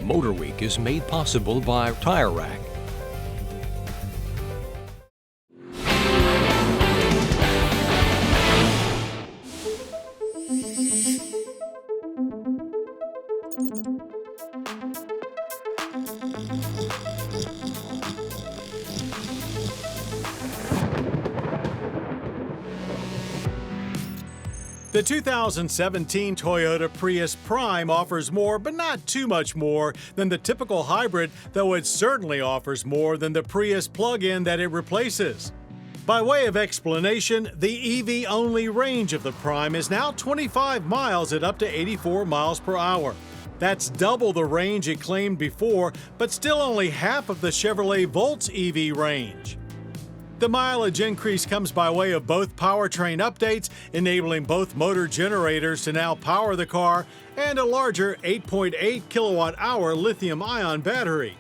MotorWeek is made possible by Tire Rack. The 2017 Toyota Prius Prime offers more, but not too much more, than the typical hybrid, though it certainly offers more than the Prius plug-in that it replaces. By way of explanation, the EV-only range of the Prime is now 25 miles at up to 84 miles per hour. That's double the range it claimed before, but still only half of the Chevrolet Volt's EV range. The mileage increase comes by way of both powertrain updates, enabling both motor generators to now power the car, and a larger 8.8 kilowatt-hour lithium-ion battery.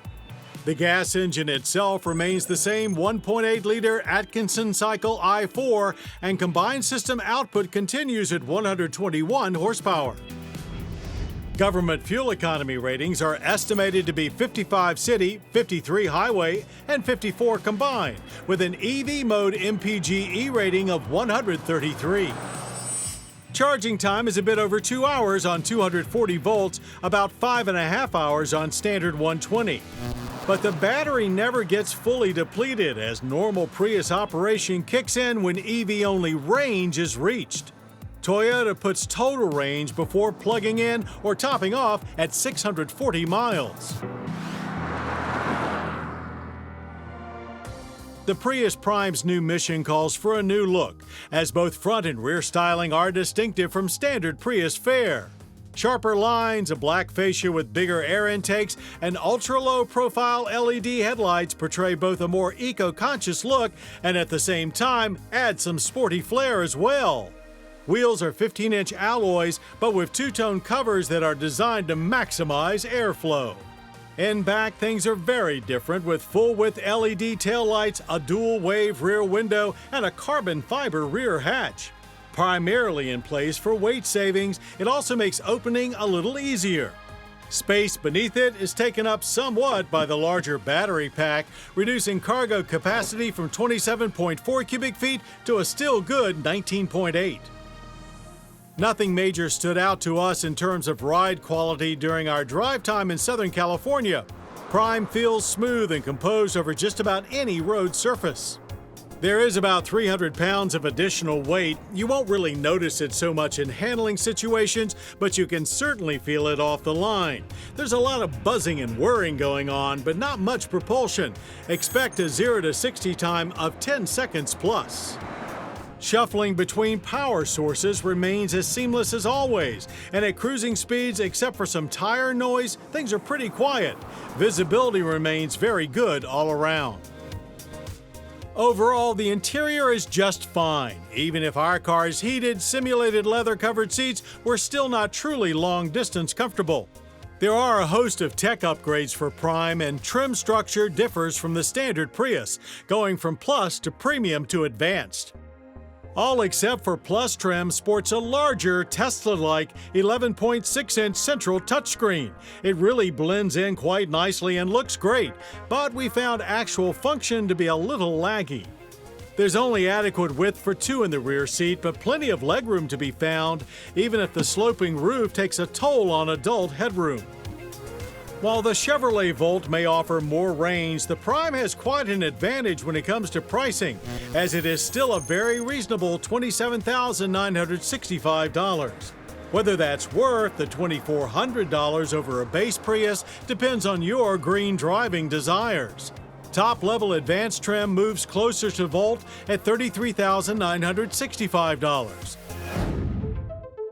The gas engine itself remains the same 1.8-liter Atkinson cycle i4, and combined system output continues at 121 horsepower. Government fuel economy ratings are estimated to be 55 city, 53 highway, and 54 combined, with an EV mode MPGe rating of 133. Charging time is a bit over 2 hours on 240 volts, about 5.5 hours on standard 120. But the battery never gets fully depleted as normal Prius operation kicks in when EV-only range is reached. Toyota puts total range before plugging in or topping off at 640 miles. The Prius Prime's new mission calls for a new look, as both front and rear styling are distinctive from standard Prius fare. Sharper lines, a black fascia with bigger air intakes, and ultra-low profile LED headlights portray both a more eco-conscious look and at the same time add some sporty flair as well. Wheels are 15-inch alloys, but with two-tone covers that are designed to maximize airflow. In back, things are very different with full-width LED taillights, a dual-wave rear window, and a carbon fiber rear hatch. Primarily in place for weight savings, it also makes opening a little easier. Space beneath it is taken up somewhat by the larger battery pack, reducing cargo capacity from 27.4 cubic feet to a still good 19.8. Nothing major stood out to us in terms of ride quality during our drive time in Southern California. Prime feels smooth and composed over just about any road surface. There is about 300 pounds of additional weight. You won't really notice it so much in handling situations, but you can certainly feel it off the line. There's a lot of buzzing and whirring going on, but not much propulsion. Expect a 0 to 60 time of 10 seconds plus. Shuffling between power sources remains as seamless as always, and at cruising speeds, except for some tire noise, things are pretty quiet. Visibility remains very good all around. Overall, the interior is just fine. Even if our car's heated, simulated leather-covered seats were still not truly long-distance comfortable. There are a host of tech upgrades for Prime, and trim structure differs from the standard Prius, going from Plus to Premium to Advanced. All except for Plus trim sports a larger Tesla-like 11.6-inch central touchscreen. It really blends in quite nicely and looks great, but we found actual function to be a little laggy. There's only adequate width for two in the rear seat, but plenty of legroom to be found, even if the sloping roof takes a toll on adult headroom. While the Chevrolet Volt may offer more range, the Prime has quite an advantage when it comes to pricing, as it is still a very reasonable $27,965. Whether that's worth the $2,400 over a base Prius depends on your green driving desires. Top-level advanced trim moves closer to Volt at $33,965.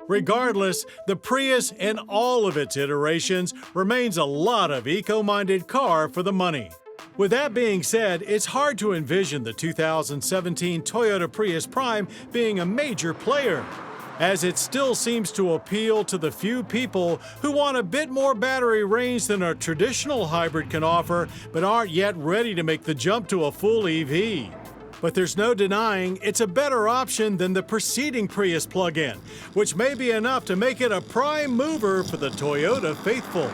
Regardless, the Prius in all of its iterations remains a lot of eco-minded car for the money. With that being said, it's hard to envision the 2017 Toyota Prius Prime being a major player, as it still seems to appeal to the few people who want a bit more battery range than a traditional hybrid can offer, but aren't yet ready to make the jump to a full EV. But there's no denying it's a better option than the preceding Prius plug-in, which may be enough to make it a prime mover for the Toyota faithful.